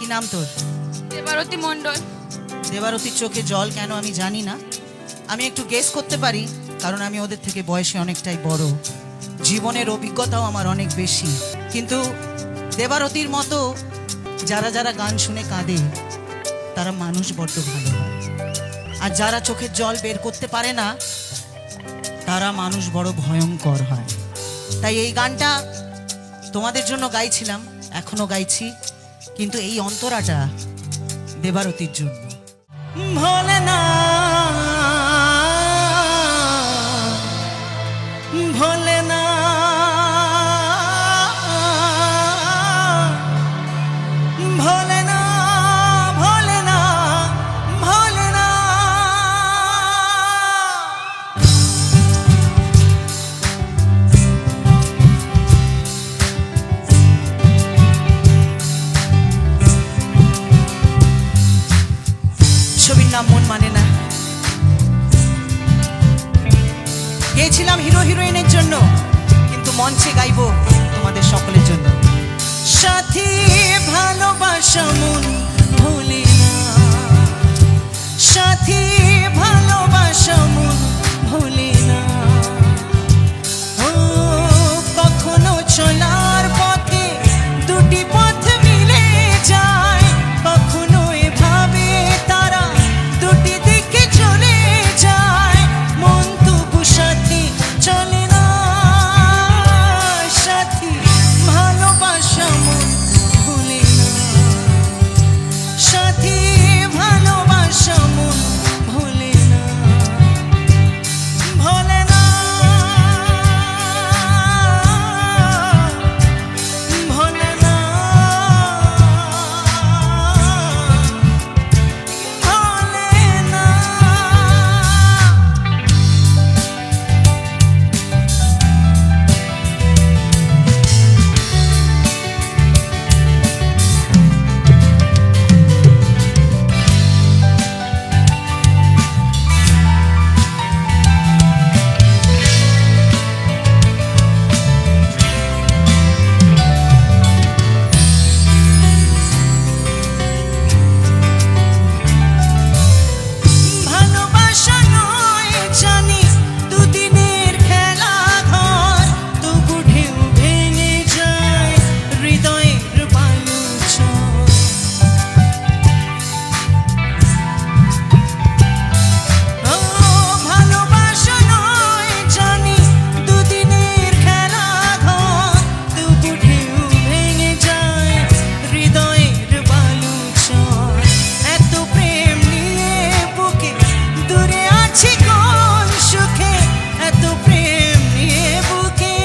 কি নাম তোর? দেবারতী মণ্ডল। দেবারতীর চোখে জল কেন আমি জানি না, আমি একটু গেস করতে পারি, কারণ আমি ওদের থেকে বয়সে অনেকটাই বড়, জীবনের অভিজ্ঞতাও আমার অনেক বেশি। কিন্তু দেবারতীর মতো যারা যারা গান শুনে কাঁদে তারা মানুষ বড্ড ভালো হয়, আর যারা চোখের জল বের করতে পারে না তারা মানুষ বড় ভয়ঙ্কর হয়। তাই এই গানটা তোমাদের জন্য গাইছিলাম, এখনো গাইছি, কিন্তু এই অন্তরাটা দেবারতীর জন্য। ভোলে না ভোলে না ভোলে না ভোলে না ভোলে না। ছবির নাম মন মানে না, গেয়েছিলাম হিরো হিরোইনের জন্য, কিন্তু মঞ্চে গাইবো তোমাদের সকলের জন্য। সাথী ভালোবাসা মন ভুলি না, সাথী ভালোবাসা মন ভুলি না। ও কখনো চলার পথে দুটি পথ মিলে যায়, কখনো এভাবে তারা দুটি দিকে চলে যায়, মন তবু সাথী চলে না। সাথী ভালোবাসা মন ভুলে না, সাথী ভালোবাসা মন ভুলে না, ভোলে না ভোলে না ভোলে না। ভালোবাসা নয় জানি দুদিনের খেলা ঘর, তবু ঢেউ ভেঙে যায় হৃদয়ের বালুচর। ও ভালোবাসা নয় জানি দুদিনের খেলা ঘর, তবু ঢেউ ভেঙে যায় হৃদয়ের বালুচর। এত প্রেম নিয়ে বুকে দূরে আছি কোন সুখে, এত প্রেম নিয়ে বুকে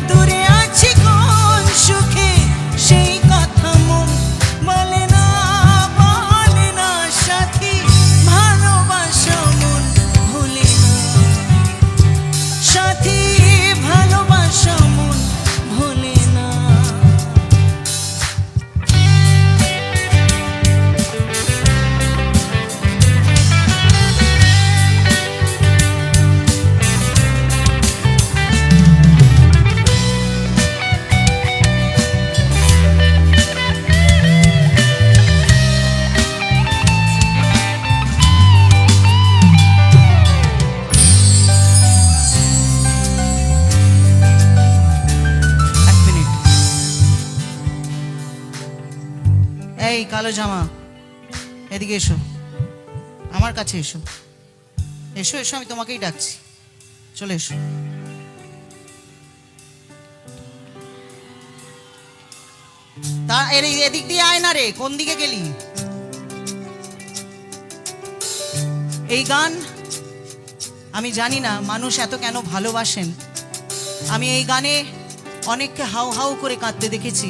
দূরে আছি কোন সুখে, সেই কথা মন বলে না বলে না। সাথী ভালোবাসা মন ভুলে না, সাথী ভালোবাসা মন ভুলে না। এক মিনিট, এই কালো জামা এদিকে এসো, আমার কাছে এসো, এসো এসো, আমি তোমাকেই ডাকছি, চলে এসো। তা এদিক দিয়ে আয় না রে, কোন দিকে গেলি? এই গান আমি জানি না মানুষ এত কেন ভালোবাসেন, আমি এই গানে অনেককে হাউ হাউ করে কাঁদতে দেখেছি।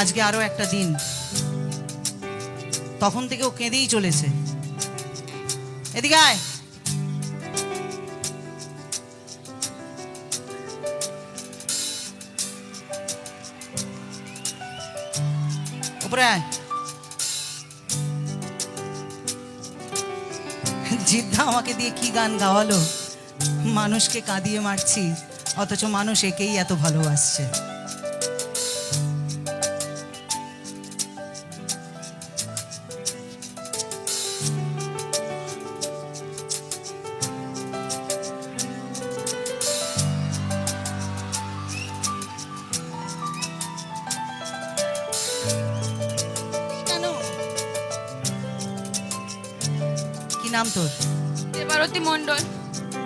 আজকে আরো একটা দিন, তখন থেকে ও কেঁদেই চলেছে। এদিকে আয়, উপরে আয়। জিদ্দা আমাকে দিয়ে কি গান গাওয়ালো, মানুষকে কাঁদিয়ে মারছি, অথচ মানুষ একেই এত ভালোবাসছে। কি নাম তোর? দেবারতী মণ্ডল।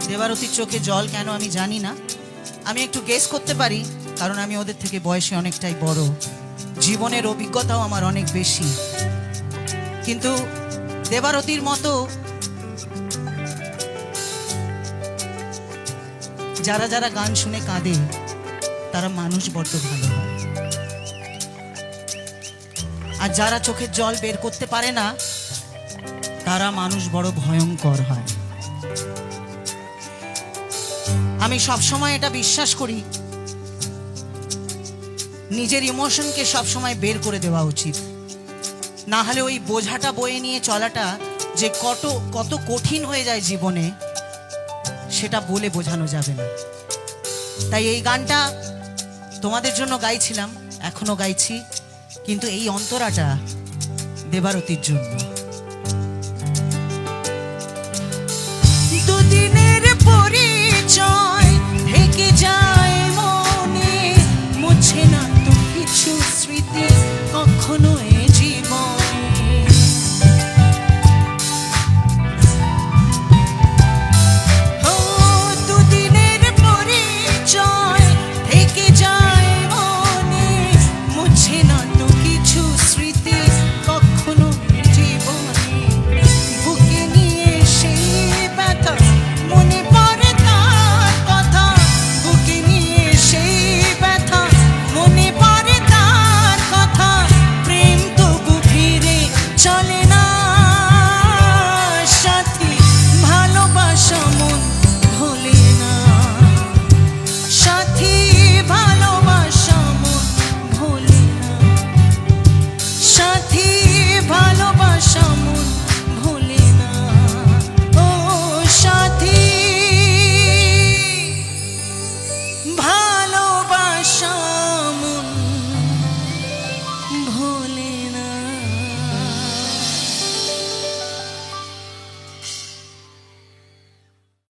দেবারতীর চোখে জল কেন আমি জানি না। আমি একটু গেস করতে পারি, কারণ আমি ওদের থেকে বয়সে অনেকটাই বড়, জীবনের অভিজ্ঞতাও আমার অনেক বেশি। কিন্তু দেবারতীর মতো যারা যারা গান শুনে কাঁদে তারা মানুষ বড্ড ভালো হয়, আর যারা চোখের জল বের করতে পারে না তারা মানুষ বড় ভয়ঙ্কর হয়। আমি সবসময় এটা বিশ্বাস করি, নিজের ইমোশনকে সবসময় বের করে দেওয়া উচিত, না হলে ওই বোঝাটা বয়ে নিয়ে চলাটা যে কত কত কঠিন হয়ে যায় জীবনে, সেটা বলে বোঝানো যাবে না। তাই এই গানটা তোমাদের জন্য গাইছিলাম, এখনো গাইছি, কিন্তু এই অন্তরাটা দেবারতীর জন্য।